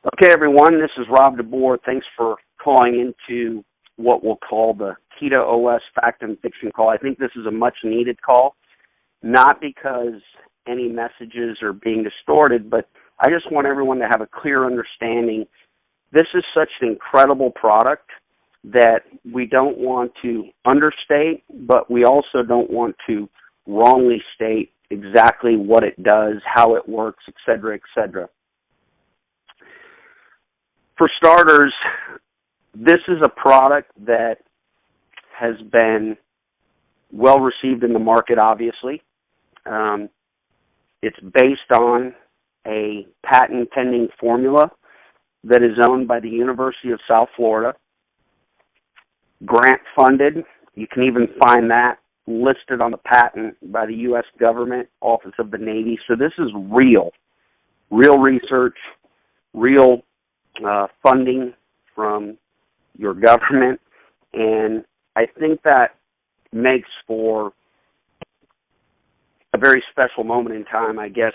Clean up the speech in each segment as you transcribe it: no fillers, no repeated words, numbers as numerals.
Okay, everyone, this is Rob DeBoer. Thanks for calling into what we'll call the Keto OS Fact and Fiction call. I think this is a much-needed call, not because any messages are being distorted, but I just want everyone to have a clear understanding. This is such an incredible product that we don't want to understate, but we also don't want to wrongly state exactly what it does, how it works, et cetera, et cetera. For starters, this is a product that has been well received in the market, obviously. It's based on a patent-pending formula that is owned by the University of South Florida, grant-funded. You can even find that listed on the patent by the U.S. government, Office of the Navy. So this is real research, real funding from your government, and I think that makes for a very special moment in time, I guess.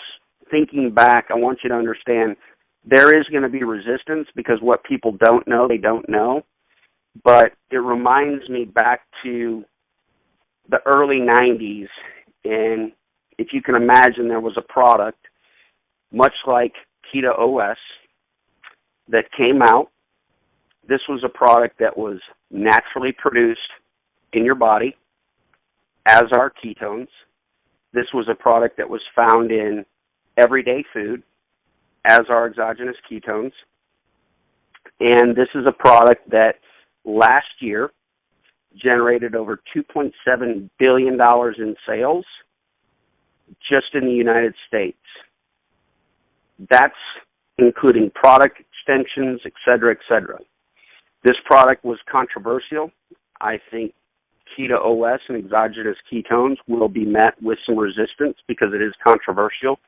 Thinking back, I want you to understand there is going to be resistance because what people don't know, they don't know, but it reminds me back to the early 90s, and if you can imagine, there was a product much like Keto OS that came out. This was a product that was naturally produced in your body, as are ketones. This was a product that was found in everyday food, as are exogenous ketones. And this is a product that last year generated over $2.7 billion in sales just in the United States. That's including product extensions, et cetera, et cetera. This product was controversial. I think Keto OS and exogenous ketones will be met with some resistance because it is controversial.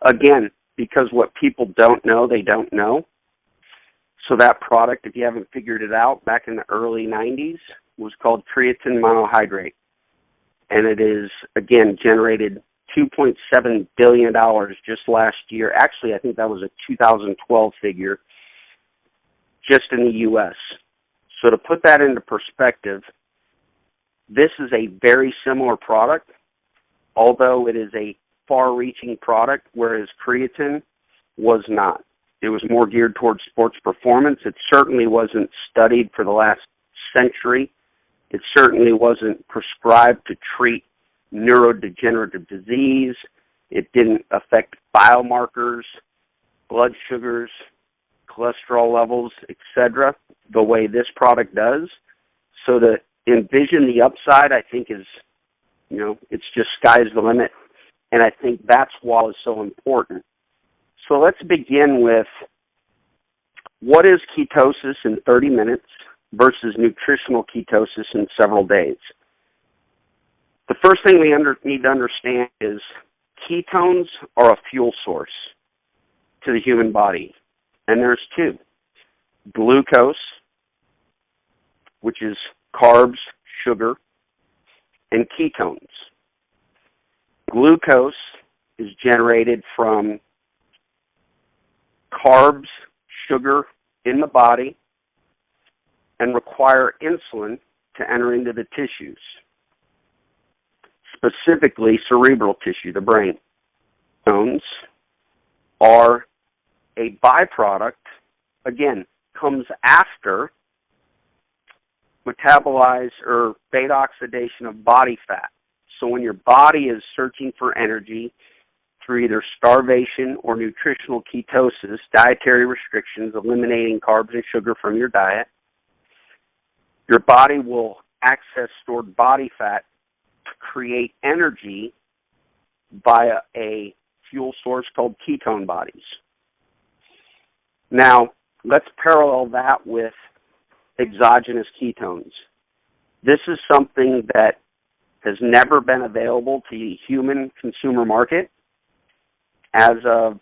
Again, because what people don't know, they don't know. So that product, if you haven't figured it out, back in the early 90s, was called creatine monohydrate. And it is, again, generated $2.7 billion just last year. Actually, I think that was a 2012 figure just in the U.S. So to put that into perspective, this is a very similar product, although it is a far-reaching product, whereas creatine was not. It was more geared towards sports performance. It certainly wasn't studied for the last century. It certainly wasn't prescribed to treat neurodegenerative disease. It didn't affect biomarkers, blood sugars, cholesterol levels, etc., the way this product does. So to envision the upside, I think is, it's just sky's the limit. And I think that's why it's so important. So let's begin with what is ketosis in 30 minutes versus nutritional ketosis in several days. The first thing we need to understand is ketones are a fuel source to the human body. And there's two. Glucose, which is carbs, sugar, and ketones. Glucose is generated from carbs, sugar in the body, and require insulin to enter into the tissues, specifically cerebral tissue, the brain. Ketones are a byproduct, again, comes after metabolize or beta oxidation of body fat. So when your body is searching for energy through either starvation or nutritional ketosis, dietary restrictions, eliminating carbs and sugar from your diet, your body will access stored body fat to create energy via a fuel source called ketone bodies. Now, let's parallel that with exogenous ketones. This is something that has never been available to the human consumer market as of,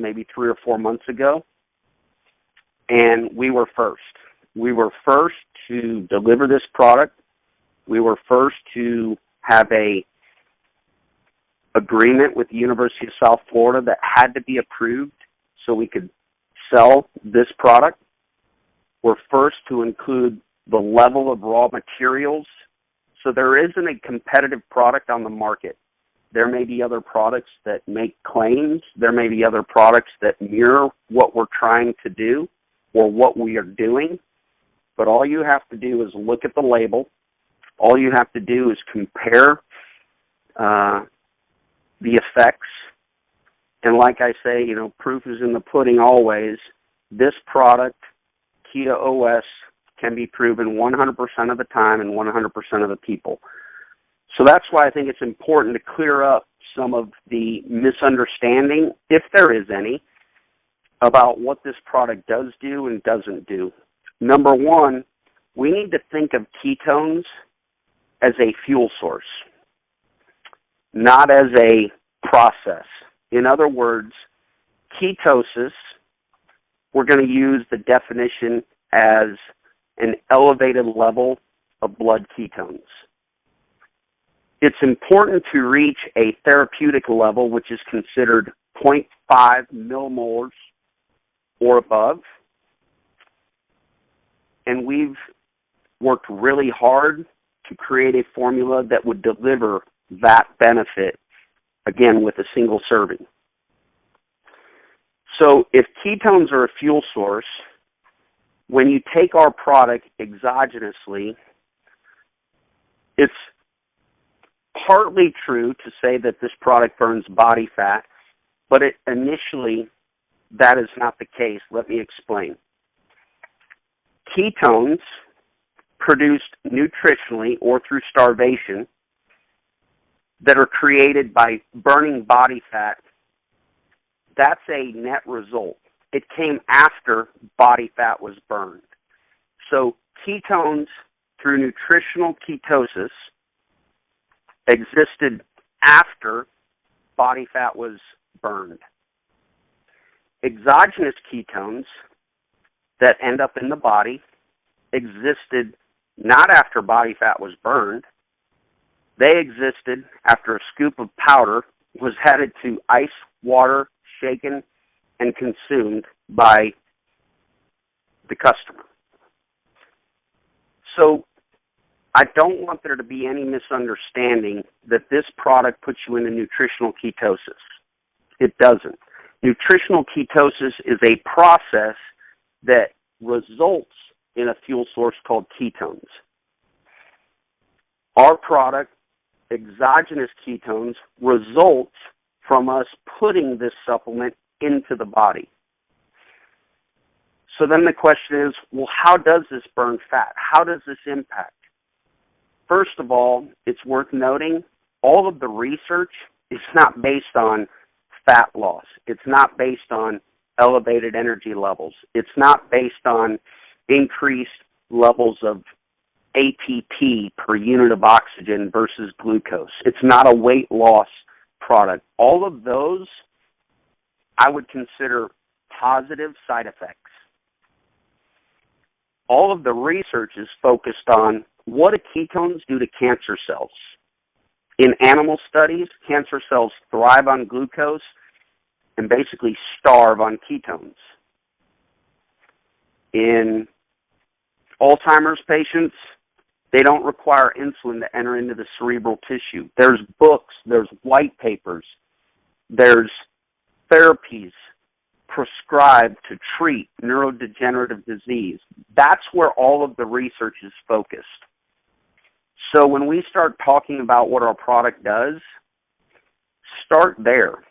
maybe 3 or 4 months ago. And we were first. We were first to deliver this product. We were first to have a agreement with the University of South Florida that had to be approved so we could sell this product were first to include the level of raw materials. So there isn't a competitive product on the market. There may be other products that make claims. There may be other products that mirror what we're trying to do or what we are doing. But all you have to do is look at the label. All you have to do is compare the effects. And like I say, proof is in the pudding always. This product, Keto OS, can be proven 100% of the time and 100% of the people. So that's why I think it's important to clear up some of the misunderstanding, if there is any, about what this product does do and doesn't do. Number one, we need to think of ketones as a fuel source, not as a process. In other words, ketosis, we're going to use the definition as an elevated level of blood ketones. It's important to reach a therapeutic level, which is considered 0.5 millimolars or above. And we've worked really hard to create a formula that would deliver that benefit, again, with a single serving. So if ketones are a fuel source, when you take our product exogenously, it's partly true to say that this product burns body fat, but initially that is not the case. Let me explain. Ketones produced nutritionally or through starvation that are created by burning body fat, that's a net result. It came after body fat was burned. So ketones through nutritional ketosis existed after body fat was burned. Exogenous ketones that end up in the body existed not after body fat was burned. They existed after a scoop of powder was added to ice, water, shaken, and consumed by the customer. So I don't want there to be any misunderstanding that this product puts you into nutritional ketosis. It doesn't. Nutritional ketosis is a process that results in a fuel source called ketones. Our product, exogenous ketones, results from us putting this supplement into the body. So then the question is, well, how does this burn fat? How does this impact? First of all, it's worth noting, all of the research is not based on fat loss. It's not based on elevated energy levels. It's not based on increased levels of ATP per unit of oxygen versus glucose. It's not a weight loss product. All of those I would consider positive side effects. All of the research is focused on what do ketones do to cancer cells. In animal studies, cancer cells thrive on glucose and basically starve on ketones. In Alzheimer's patients, they don't require insulin to enter into the cerebral tissue. There's books, there's white papers, there's therapies prescribed to treat neurodegenerative disease. That's where all of the research is focused. So when we start talking about what our product does, start there.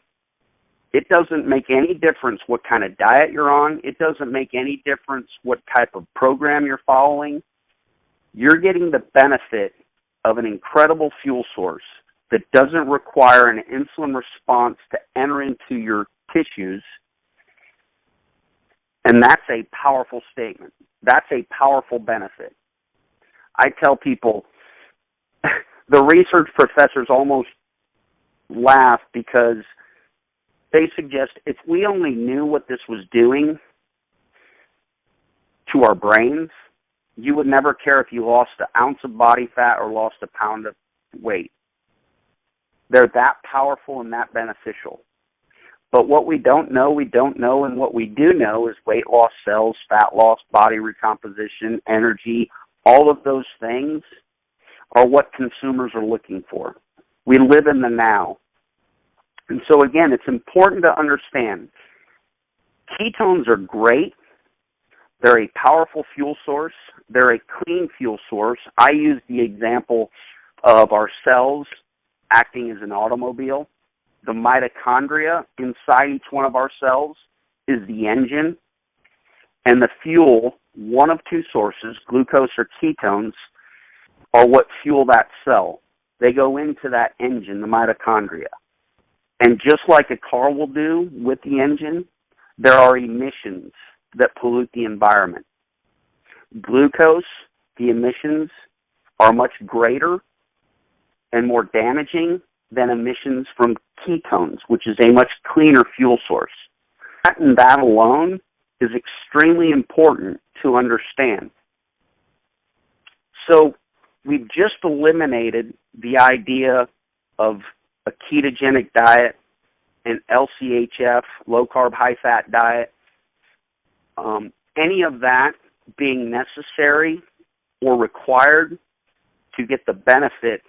It doesn't make any difference what kind of diet you're on. It doesn't make any difference what type of program you're following. You're getting the benefit of an incredible fuel source that doesn't require an insulin response to enter into your tissues. And that's a powerful statement. That's a powerful benefit. I tell people, the research professors almost laugh because they suggest if we only knew what this was doing to our brains, you would never care if you lost an ounce of body fat or lost a pound of weight. They're that powerful and that beneficial. But what we don't know, we don't know, and what we do know is weight loss, cells, fat loss, body recomposition, energy, all of those things are what consumers are looking for. We live in the now. And so again, it's important to understand ketones are great. They're a powerful fuel source. They're a clean fuel source. I use the example of our cells acting as an automobile. The mitochondria inside each one of our cells is the engine, and the fuel, one of two sources, glucose or ketones, are what fuel that cell. They go into that engine, the mitochondria. And just like a car will do with the engine, there are emissions that pollute the environment. Glucose, the emissions are much greater and more damaging than emissions from ketones, which is a much cleaner fuel source. That and that alone is extremely important to understand. So we've just eliminated the idea of a ketogenic diet, an LCHF, low-carb, high-fat diet, any of that being necessary or required to get the benefit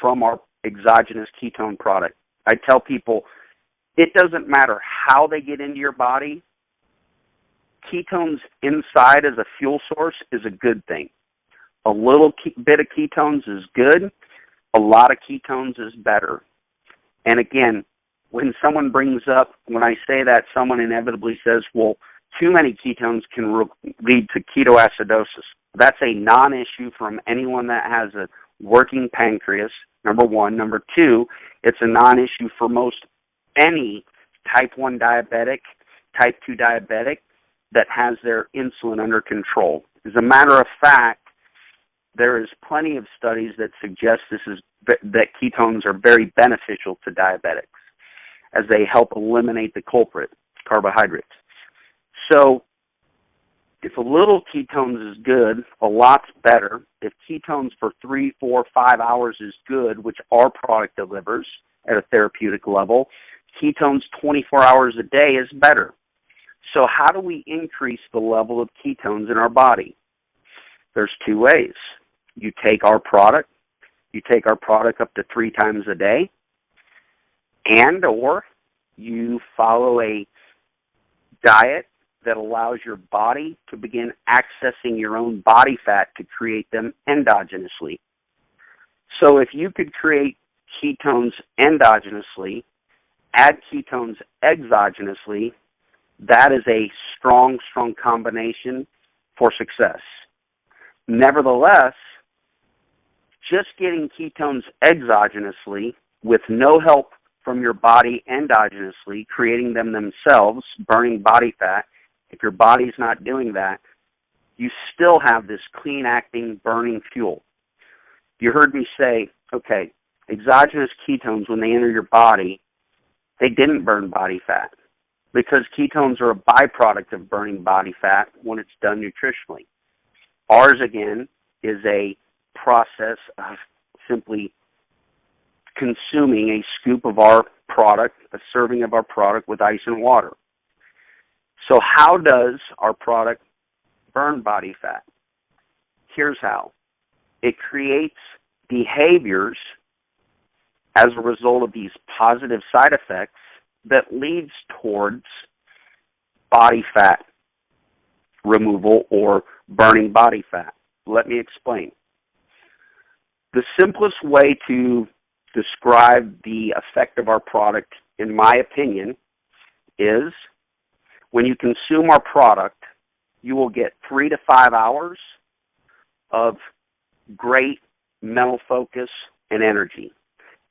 from our exogenous ketone product. I tell people it doesn't matter how they get into your body. Ketones inside as a fuel source is a good thing. A little bit of ketones is good. A lot of ketones is better. And again, when someone brings up, when I say that, someone inevitably says, well, too many ketones can lead to ketoacidosis. That's a non-issue from anyone that has a working pancreas, number one. Number two, it's a non-issue for most any type 1 diabetic, type 2 diabetic that has their insulin under control. As a matter of fact, there is plenty of studies that suggest that ketones are very beneficial to diabetics as they help eliminate the culprit, carbohydrates. So if a little ketones is good, a lot's better. If ketones for 3, 4, 5 hours is good, which our product delivers at a therapeutic level, ketones 24 hours a day is better. So how do we increase the level of ketones in our body? There's two ways. You take our product up to 3 times a day, and or you follow a diet that allows your body to begin accessing your own body fat to create them endogenously. So if you could create ketones endogenously, add ketones exogenously, that is a strong, strong combination for success. Nevertheless, just getting ketones exogenously with no help from your body endogenously, creating them themselves, burning body fat, if your body's not doing that, you still have this clean-acting, burning fuel. You heard me say, okay, exogenous ketones, when they enter your body, they didn't burn body fat because ketones are a byproduct of burning body fat when it's done nutritionally. Ours, again, is a process of simply consuming a scoop of our product, a serving of our product with ice and water. So how does our product burn body fat? Here's how. It creates behaviors as a result of these positive side effects that leads towards body fat removal or burning body fat. Let me explain. The simplest way to describe the effect of our product, in my opinion, is when you consume our product, you will get 3 to 5 hours of great mental focus and energy.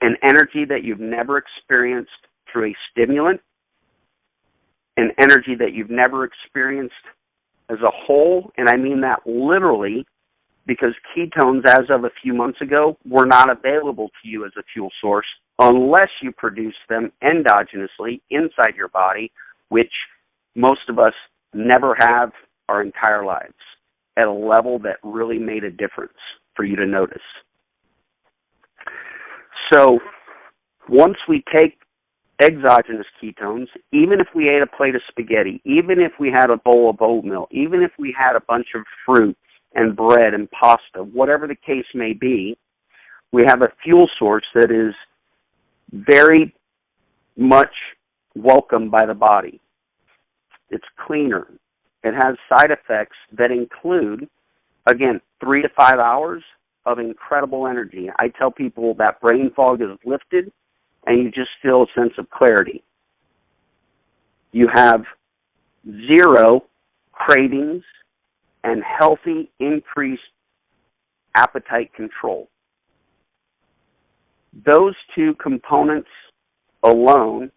An energy that you've never experienced through a stimulant, an energy that you've never experienced as a whole, and I mean that literally, because ketones, as of a few months ago, were not available to you as a fuel source unless you produce them endogenously inside your body, which most of us never have our entire lives at a level that really made a difference for you to notice. So once we take exogenous ketones, even if we ate a plate of spaghetti, even if we had a bowl of oatmeal, even if we had a bunch of fruit and bread and pasta, whatever the case may be, we have a fuel source that is very much welcomed by the body. It's cleaner. It has side effects that include, again, 3 to 5 hours of incredible energy. I tell people that brain fog is lifted and you just feel a sense of clarity. You have 0 cravings and healthy, increased appetite control. Those 2 components alone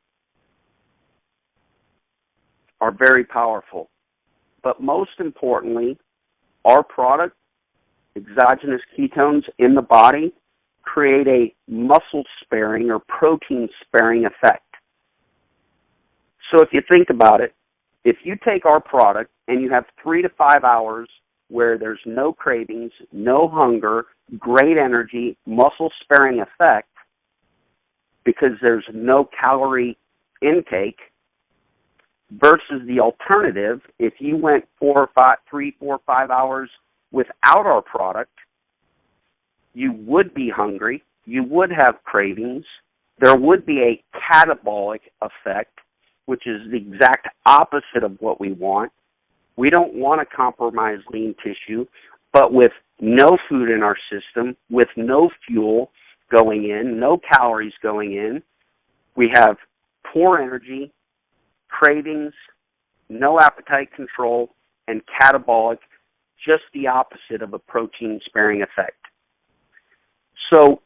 are very powerful. But most importantly, our product, exogenous ketones in the body, create a muscle-sparing or protein-sparing effect. So if you think about it, if you take our product and you have 3 to 5 hours where there's no cravings, no hunger, great energy, muscle-sparing effect, because there's no calorie intake, versus the alternative, if you went 3, 4, 5 hours without our product, you would be hungry, you would have cravings, there would be a catabolic effect, which is the exact opposite of what we want. We don't want to compromise lean tissue, but with no food in our system, with no fuel going in, no calories going in, we have poor energy, cravings, no appetite control, and catabolic, just the opposite of a protein-sparing effect. So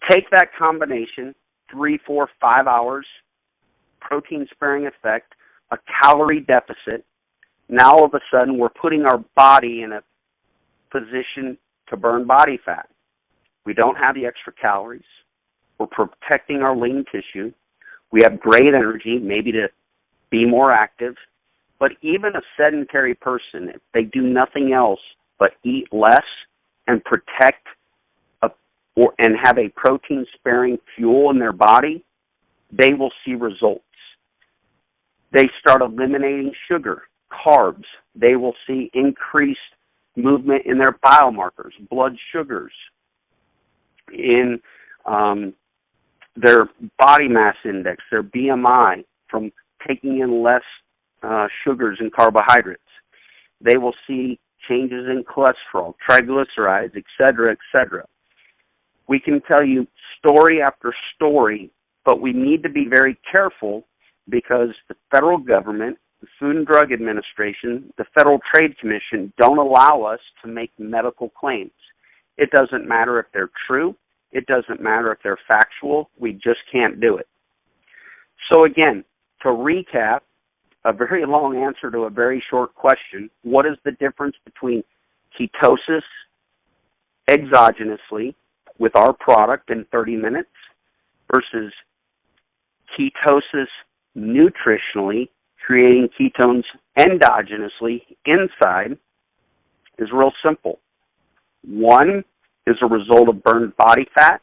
take that combination, 3, 4, 5 hours, protein-sparing effect, a calorie deficit. Now all of a sudden we're putting our body in a position to burn body fat. We don't have the extra calories. We're protecting our lean tissue. We have great energy, maybe to be more active. But even a sedentary person, if they do nothing else but eat less and protect and have a protein-sparing fuel in their body, they will see results. They start eliminating sugar, carbs. They will see increased movement in their biomarkers, blood sugars, in their body mass index, their BMI, from taking in less sugars and carbohydrates. They will see changes in cholesterol, triglycerides, et cetera, et cetera. We can tell you story after story, but we need to be very careful because the federal government, the Food and Drug Administration, the Federal Trade Commission don't allow us to make medical claims. It doesn't matter if they're true. It doesn't matter if they're factual. We just can't do it. So again, to recap, a very long answer to a very short question, what is the difference between ketosis exogenously with our product in 30 minutes versus ketosis nutritionally, creating ketones endogenously inside, is real simple. One is a result of burned body fat.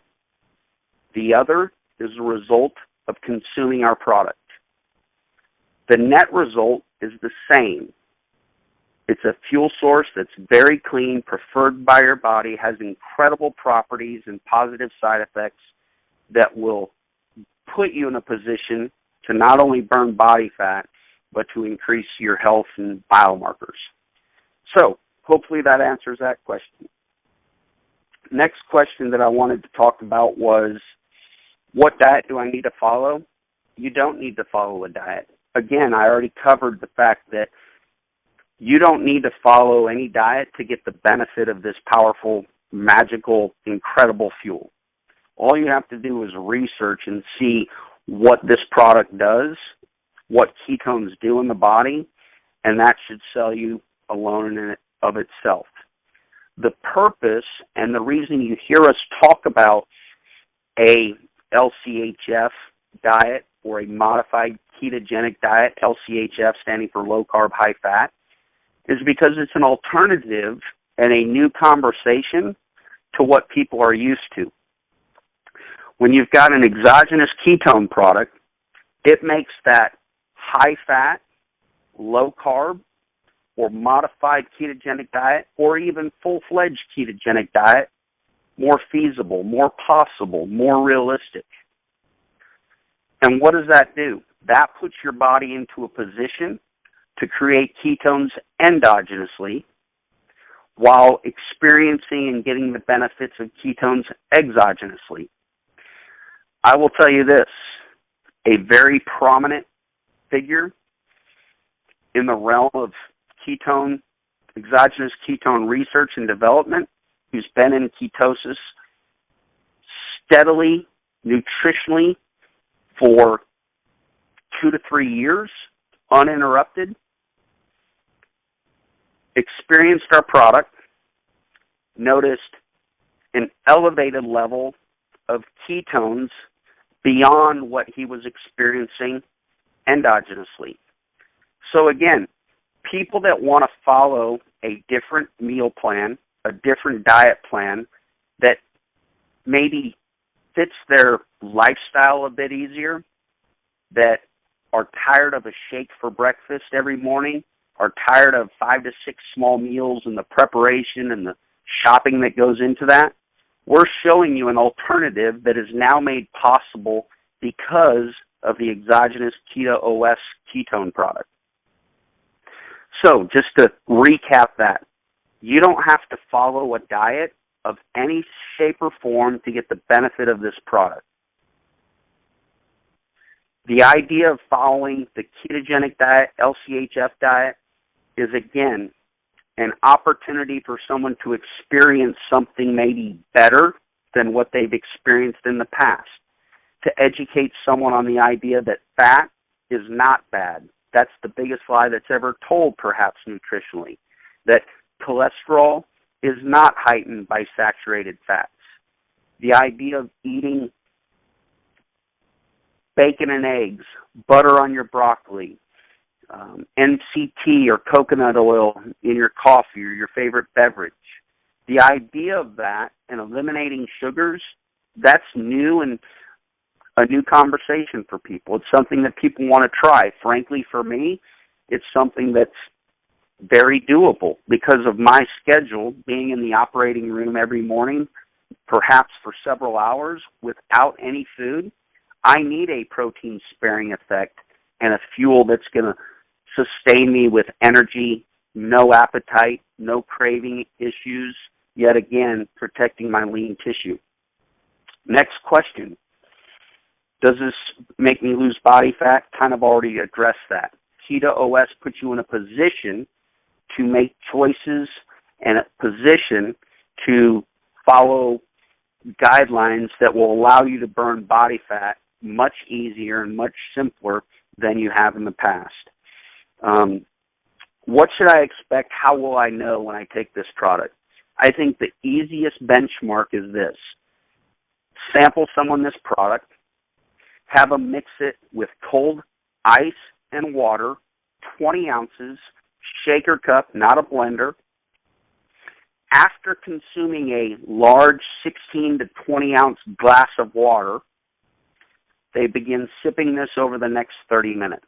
The other is a result of consuming our product. The net result is the same. It's a fuel source that's very clean, preferred by your body, has incredible properties and positive side effects that will put you in a position to not only burn body fat, but to increase your health and biomarkers. So, hopefully that answers that question. Next question that I wanted to talk about was, what diet do I need to follow? You don't need to follow a diet. Again, I already covered the fact that you don't need to follow any diet to get the benefit of this powerful, magical, incredible fuel. All you have to do is research and see what this product does, what ketones do in the body, and that should sell you alone in of itself. The purpose and the reason you hear us talk about a LCHF diet or a modified ketogenic diet, LCHF standing for low carb, high fat, is because it's an alternative and a new conversation to what people are used to. When you've got an exogenous ketone product It makes that high-fat, low-carb, or modified ketogenic diet, or even full-fledged ketogenic diet more feasible, more possible, more realistic. And what does that do? That puts your body into a position to create ketones endogenously while experiencing and getting the benefits of ketones exogenously. I will tell you this, a very prominent figure in the realm of exogenous ketone research and development, who's been in ketosis steadily, nutritionally, for 2 to 3 years, uninterrupted, experienced our product, noticed an elevated level of ketones beyond what he was experiencing endogenously. So again, people that want to follow a different meal plan, a different diet plan that maybe fits their lifestyle a bit easier, that are tired of a shake for breakfast every morning, are tired of 5 to 6 small meals and the preparation and the shopping that goes into that, we're showing you an alternative that is now made possible because of the exogenous Keto OS ketone product. So just to recap that, you don't have to follow a diet of any shape or form to get the benefit of this product. The idea of following the ketogenic diet, LCHF diet, is again an opportunity for someone to experience something maybe better than what they've experienced in the past, to educate someone on the idea that fat is not bad. That's the biggest lie that's ever told, perhaps nutritionally, that cholesterol is not heightened by saturated fats. The idea of eating bacon and eggs, butter on your broccoli, NCT or coconut oil in your coffee or your favorite beverage. The idea of that and eliminating sugars, that's new and a new conversation for people. It's something that people want to try. Frankly, for me, it's something that's very doable because of my schedule being in the operating room every morning, perhaps for several hours without any food. I need a protein-sparing effect and a fuel that's going to sustain me with energy, no appetite, no craving issues, yet again, protecting my lean tissue. Next question. Does this make me lose body fat? Kind of already addressed that. Keto OS puts you in a position to make choices and a position to follow guidelines that will allow you to burn body fat much easier and much simpler than you have in the past. What should I expect? How will I know when I take this product? I think the easiest benchmark is this. Sample someone this product, have them mix it with cold ice and water, 20 ounces, shaker cup, not a blender. After consuming a large 16 to 20 ounce glass of water, they begin sipping this over the next 30 minutes.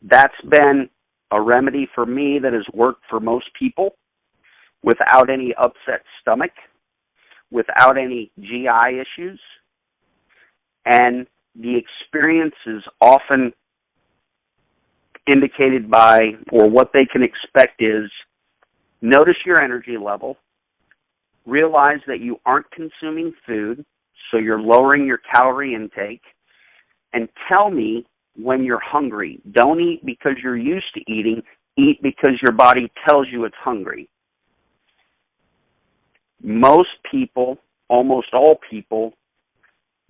That's been a remedy for me that has worked for most people without any upset stomach, without any GI issues, and the experience is often indicated by, or what they can expect is, notice your energy level, realize that you aren't consuming food, so you're lowering your calorie intake, and tell me when you're hungry. Don't eat because you're used to eating, eat because your body tells you it's hungry. Most people, almost all people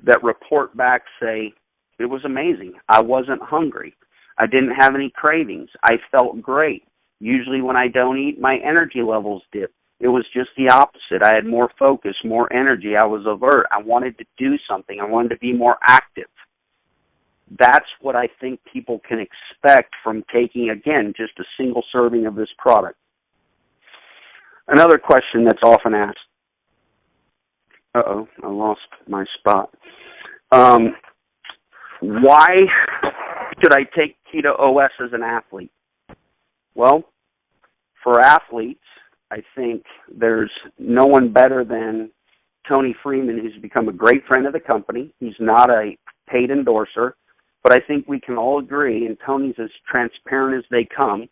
that report back say, it was amazing. I wasn't hungry. I didn't have any cravings. I felt great. Usually when I don't eat, my energy levels dip. It was just the opposite. I had more focus, more energy. I was alert. I wanted to do something. I wanted to be more active. That's what I think people can expect from taking, again, just a single serving of this product. Another question that's often asked. I lost my spot. Why Should I take Keto OS as an athlete? Well, for athletes, I think there's no one better than Tony Freeman, who's become a great friend of the company. He's not a paid endorser, but I think we can all agree, and Tony's as transparent as they come,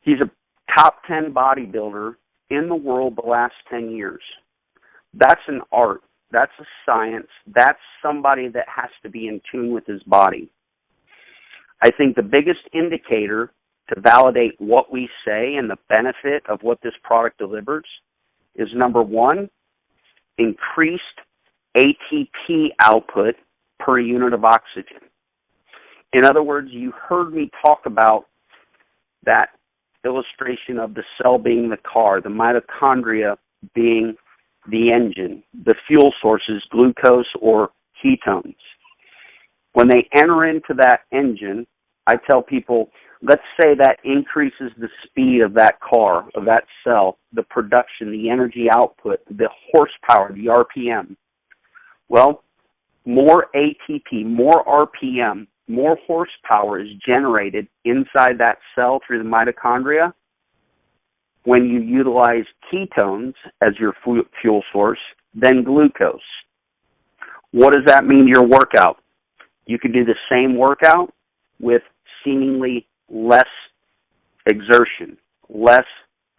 he's a top 10 bodybuilder in the world the last 10 years. That's an art. That's a science. That's somebody that has to be in tune with his body. I think the biggest indicator to validate what we say and the benefit of what this product delivers is, number one, increased ATP output per unit of oxygen. In other words, you heard me talk about that illustration of the cell being the car, the mitochondria being the engine, the fuel sources, glucose or ketones. When they enter into that engine, I tell people, let's say that increases the speed of that car, of that cell, the production, the energy output, the horsepower, the RPM. Well, more ATP, more RPM, more horsepower is generated inside that cell through the mitochondria when you utilize ketones as your fuel source than glucose. What does that mean to your workout? You can do the same workout with seemingly less exertion, less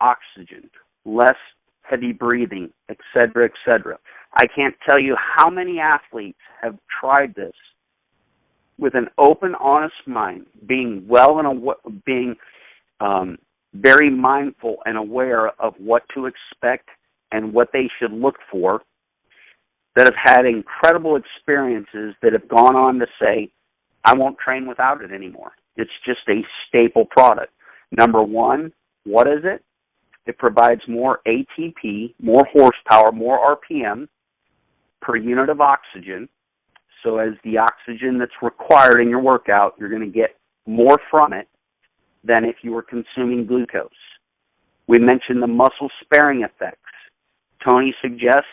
oxygen, less heavy breathing, etc., etc. I can't tell you how many athletes have tried this with an open, honest mind, being very mindful and aware of what to expect and what they should look for, that have had incredible experiences that have gone on to say, I won't train without it anymore. It's just a staple product. Number one, what is it? It provides more ATP, more horsepower, more RPM per unit of oxygen. So as the oxygen that's required in your workout, you're going to get more from it than if you were consuming glucose. We mentioned the muscle sparing effects. Tony suggests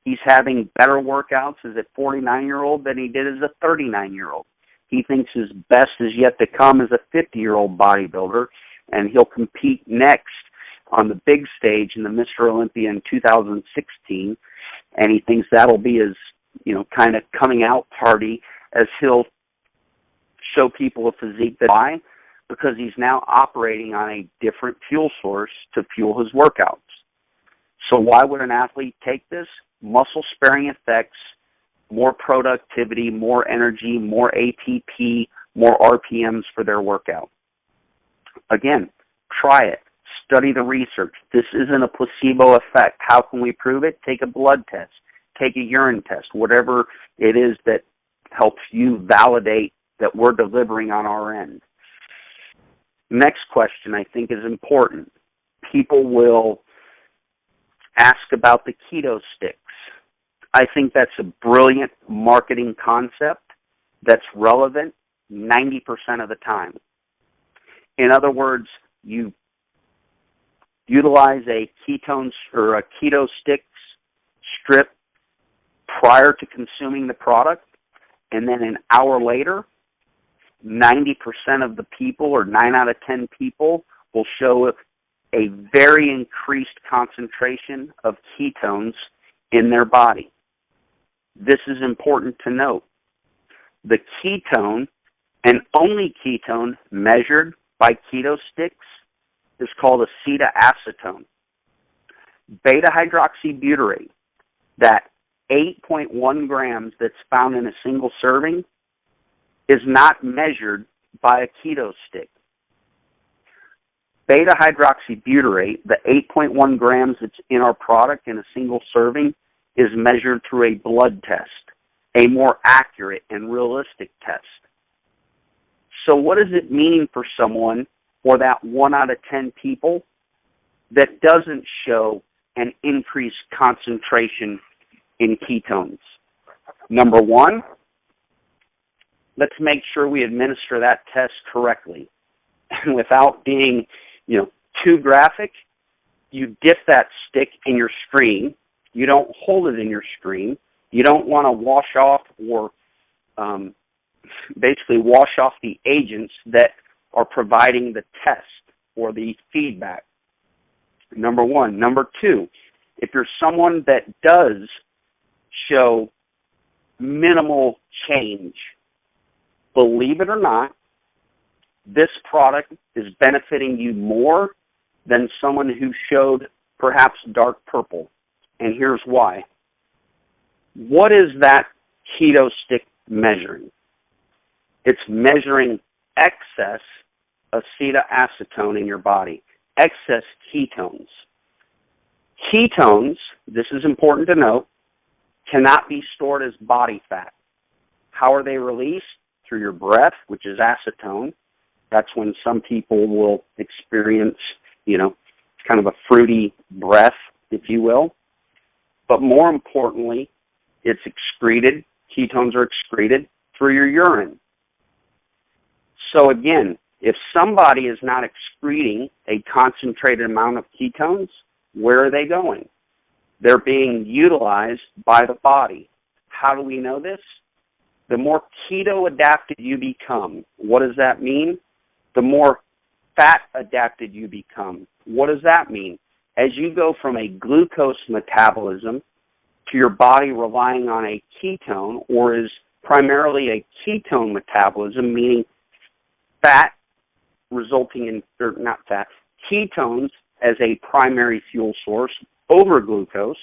he's having better workouts as a 49-year-old than he did as a 39-year-old. He thinks his best is yet to come as a 50-year-old bodybuilder, and he'll compete next on the big stage in the Mr. Olympia in 2016, and he thinks that'll be his, kind of coming out party as he'll show people a physique that why? Because he's now operating on a different fuel source to fuel his workouts. So why would an athlete take this? Muscle sparing effects, more productivity, more energy, more ATP, more RPMs for their workout. Again, try it. Study the research. This isn't a placebo effect. How can we prove it? Take a blood test. Take a urine test. Whatever it is that helps you validate that we're delivering on our end. Next question I think is important. People will ask about the Keto Sticks. I think that's a brilliant marketing concept that's relevant 90% of the time. In other words, you utilize a ketones or a Keto Sticks strip prior to consuming the product, and then an hour later, 90% of the people, or 9 out of 10 people, will show a very increased concentration of ketones in their body. This is important to note. The ketone, and only ketone measured by Keto Sticks, is called acetoacetone. Beta-hydroxybutyrate, that 8.1 grams that's found in a single serving, is not measured by a Keto Stick. Beta-hydroxybutyrate, the 8.1 grams that's in our product in a single serving, is measured through a blood test, a more accurate and realistic test. So what does it mean for someone, or that 1 out of 10 people, that doesn't show an increased concentration in ketones? Number one, let's make sure we administer that test correctly. And without being, too graphic, you dip that stick in your screen. You don't hold it in your screen. You don't want to wash off or basically wash off the agents that are providing the test or the feedback. Number one. Number two, if you're someone that does show minimal change, believe it or not, this product is benefiting you more than someone who showed perhaps dark purple. And here's why. What is that keto stick measuring? It's measuring excess acetoacetone in your body, excess ketones. Ketones, this is important to note, cannot be stored as body fat. How are they released? Through your breath, which is acetone. That's when some people will experience, kind of a fruity breath, if you will. But more importantly, it's excreted. Ketones are excreted through your urine. So again, if somebody is not excreting a concentrated amount of ketones, where are they going? They're being utilized by the body. How do we know this? The more keto adapted you become, what does that mean? The more fat adapted you become. What does that mean? As you go from a glucose metabolism to your body relying on a ketone, or is primarily a ketone metabolism, meaning fat resulting in, or not fat, ketones as a primary fuel source over glucose,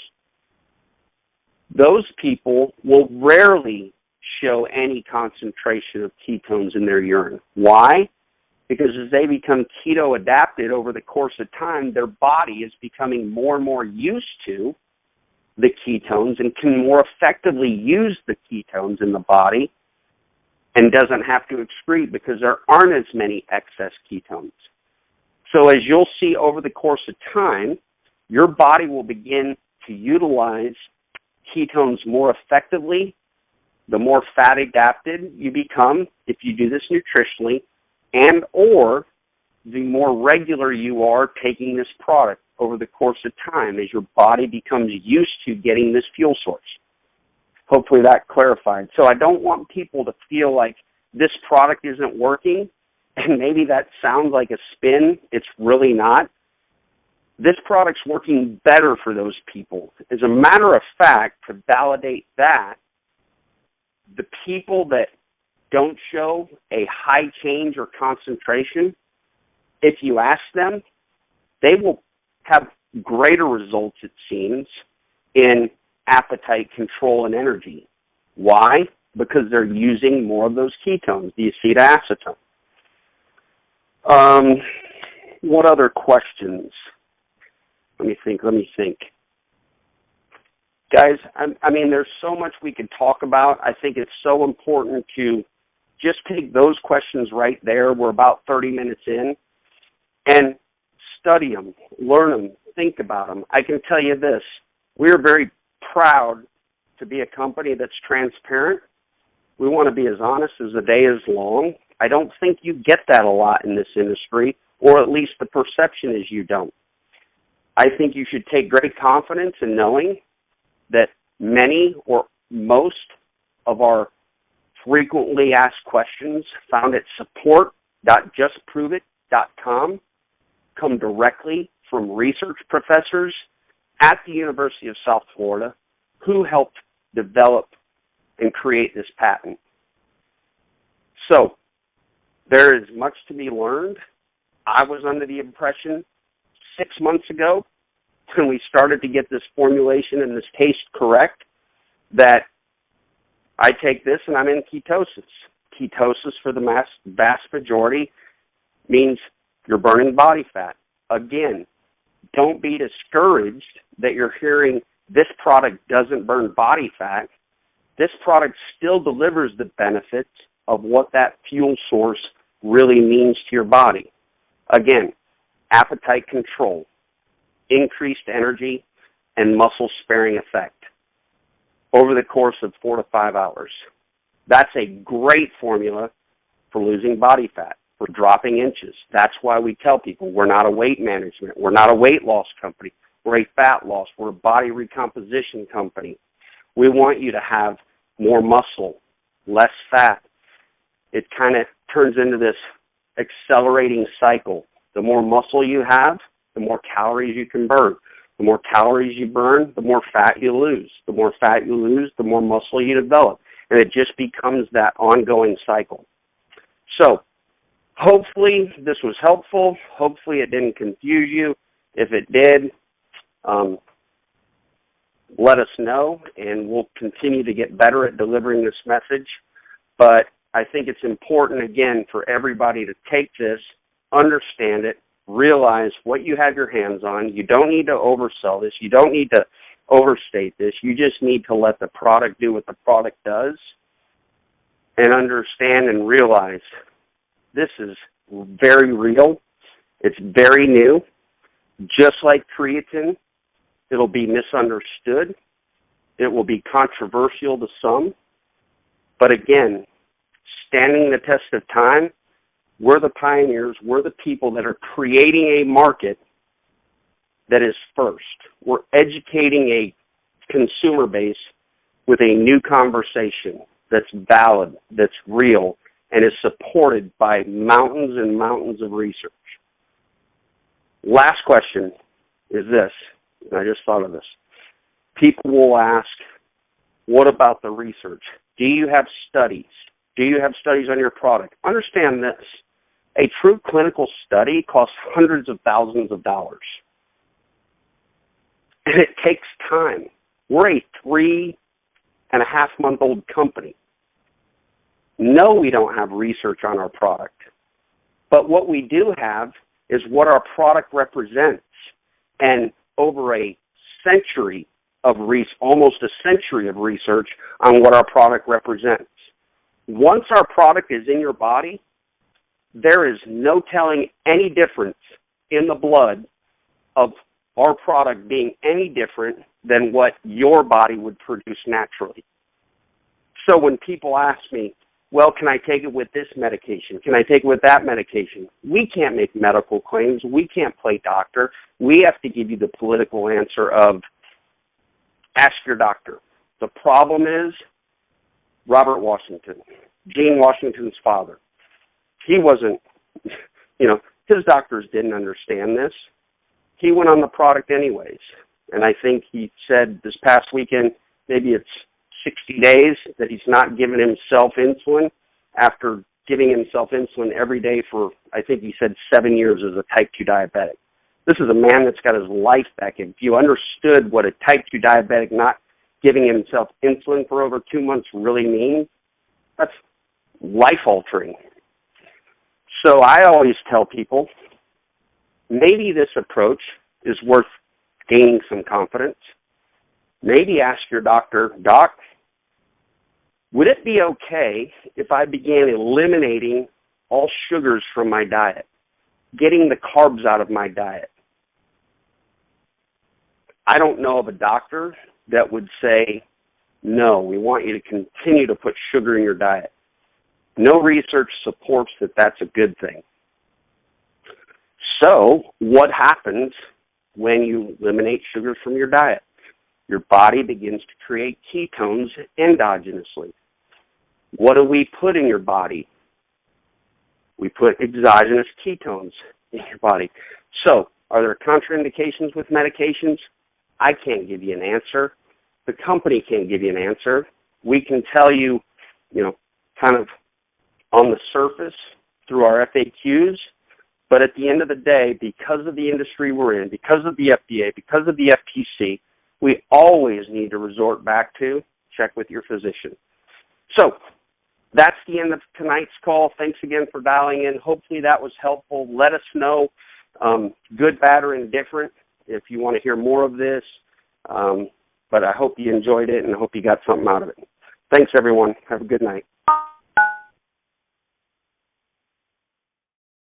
those people will rarely show any concentration of ketones in their urine. Why? Because as they become keto adapted over the course of time, their body is becoming more and more used to the ketones and can more effectively use the ketones in the body and doesn't have to excrete because there aren't as many excess ketones. So as you'll see over the course of time, your body will begin to utilize ketones more effectively the more fat adapted you become if you do this nutritionally, and or the more regular you are taking this product over the course of time as your body becomes used to getting this fuel source. Hopefully that clarified. So I don't want people to feel like this product isn't working, and maybe that sounds like a spin. It's really not. This product's working better for those people. As a matter of fact, to validate that, the people that don't show a high change or concentration, if you ask them, they will have greater results, it seems, in appetite control and energy. Why? Because they're using more of those ketones, the acetoacetone. What other questions? Let me think. Guys, I mean, there's so much we could talk about. I think it's so important to just take those questions right there. We're about 30 minutes in. And study them, learn them, think about them. I can tell you this. We're very proud to be a company that's transparent. We want to be as honest as the day is long. I don't think you get that a lot in this industry, or at least the perception is you don't. I think you should take great confidence in knowing that many or most of our frequently asked questions found at support.justpruvit.com come directly from research professors at the University of South Florida who helped develop and create this patent. So there is much to be learned. I was under the impression 6 months ago when we started to get this formulation and this taste correct that I take this and I'm in ketosis. Ketosis for the vast majority means you're burning body fat. Again, don't be discouraged that you're hearing this product doesn't burn body fat. This product still delivers the benefits of what that fuel source really means to your body. Again, appetite control, increased energy, and muscle-sparing effect over the course of 4 to 5 hours. That's a great formula for losing body fat, for dropping inches. That's why we tell people we're not a weight management. We're not a weight loss company. We're a fat loss. We're a body recomposition company. We want you to have more muscle, less fat, it kind of turns into this accelerating cycle. The more muscle you have, the more calories you can burn. The more calories you burn, the more fat you lose. The more fat you lose, the more muscle you develop. And it just becomes that ongoing cycle. So hopefully this was helpful. Hopefully it didn't confuse you. If it did, let us know, and we'll continue to get better at delivering this message. But I think it's important, again, for everybody to take this, understand it, realize what you have your hands on. You don't need to oversell this. You don't need to overstate this. You just need to let the product do what the product does and understand and realize this is very real. It's very new. Just like creatine, it'll be misunderstood. It will be controversial to some. But again, standing the test of time, we're the pioneers. We're the people that are creating a market that is first. We're educating a consumer base with a new conversation that's valid, that's real, and is supported by mountains and mountains of research. Last question is this, and I just thought of this. People will ask, what about the research? Do you have studies? Do you have studies on your product? Understand this. A true clinical study costs hundreds of thousands of dollars. And it takes time. We're a 3.5-month-old company. No, we don't have research on our product. But what we do have is what our product represents. And over a century of almost a century of research on what our product represents. Once our product is in your body, there is no telling any difference in the blood of our product being any different than what your body would produce naturally. So when people ask me, well, can I take it with this medication? Can I take it with that medication? We can't make medical claims. We can't play doctor. We have to give you the political answer of ask your doctor. The problem is Robert Washington, Gene Washington's father. He wasn't, his doctors didn't understand this. He went on the product anyways. And I think he said this past weekend, maybe it's 60 days that he's not giving himself insulin after giving himself insulin every day for, I think he said, 7 years as a type 2 diabetic. This is a man that's got his life back. If you understood what a type 2 diabetic not giving himself insulin for over 2 months really means, that's life-altering. So I always tell people, maybe this approach is worth gaining some confidence. Maybe ask your doctor, Doc, would it be okay if I began eliminating all sugars from my diet, getting the carbs out of my diet? I don't know of a doctor that would say, no, we want you to continue to put sugar in your diet. No research supports that that's a good thing. So what happens when you eliminate sugars from your diet? Your body begins to create ketones endogenously. What do we put in your body? We put exogenous ketones in your body. So are there contraindications with medications? I can't give you an answer. The company can't give you an answer. We can tell you, kind of on the surface through our FAQs, but at the end of the day, because of the industry we're in, because of the FDA, because of the FTC, we always need to resort back to check with your physician. So that's the end of tonight's call. Thanks again for dialing in. Hopefully that was helpful. Let us know, good, bad, or indifferent, if you want to hear more of this. But I hope you enjoyed it, and I hope you got something out of it. Thanks, everyone. Have a good night.